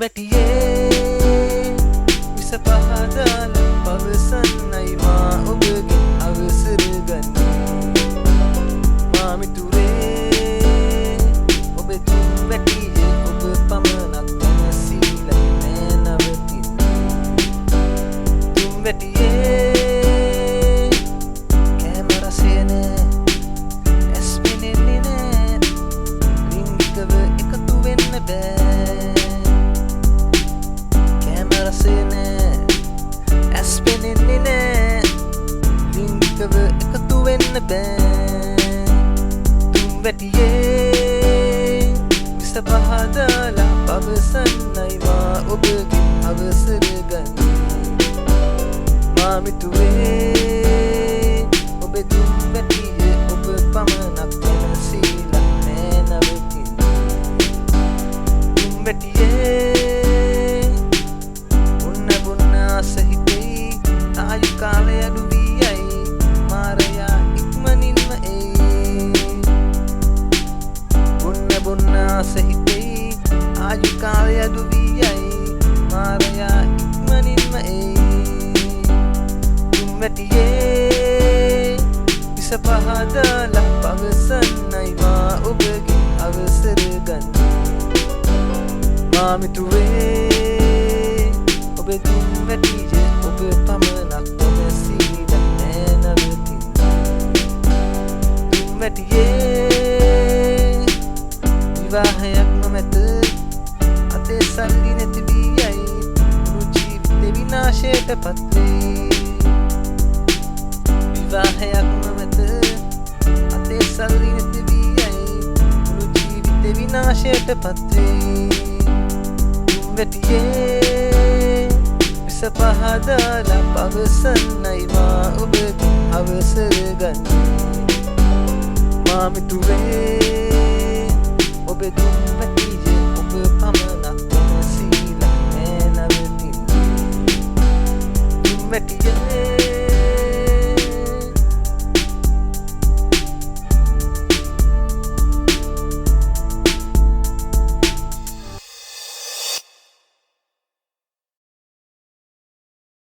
වැටියේ විස පහදාල පවසන්නයි මා ඔබගෙන් අවසර ගන්නේ මා මිතුරේ ඔබ දුම් වැටියේ ඔබ පමණක් දැනසීලා නෑ නවතින්නේ දුම් වැටියේ කැමරසේ නෑ ඇස් පෙනෙන්නේ නෑ ලිංගිකව එකතු වෙන්න බෑ ඇස් පෙනෙන්නේ නෑ ලිංගිකව එකතු වෙන්න බෑ දුම් වැටියේ විස පහදාලා පවසන්නයි මා ඔබගෙන් අවසර ගන්නේ මා මිතුරේ ඔබ දුම් වැටියේ ඔබ පමණක් දැනසීලා නෑ නවතින්නේ දුම් වැටියේ සහිතයි ආයු කාලය අඩු වී යයි මාරයා ඉක්මනින්ම එයි බොන්න සහිතයි ආයු කාලය අඩු වී යයි මාරයා ඉක්මනින්ම එයි දුම් වැටියේ විස පහදාලා පවසන්නයි මා ඔබගෙන් අවසර ගන්නේ මා මිතුරේ ඔබ දුම් වැටියේ ඔබ පමණක් දැනසීලා නෑ නවතින්නේ දුම් වැටියේ විවාහයක් නොමැත අතේ සල්ලි නැති වී යයි මුළු ජීවිතේ විනාශයට පත්වේ විවාහයක් නොමැත අතේ සල්ලි නැති වී යයි මුළු ජීවිතේ විනාශයට පත්වේ දුම් වැටියේ විස පහදාලා පවසන්නයි මා ඔබගෙන් අවසර ගන්නේ මා මිතුරේ ඔබ දුම් වැටියේ ඔබ පමණක් දැනසීලා නෑ නවතින්නේ දුම් වැටියේ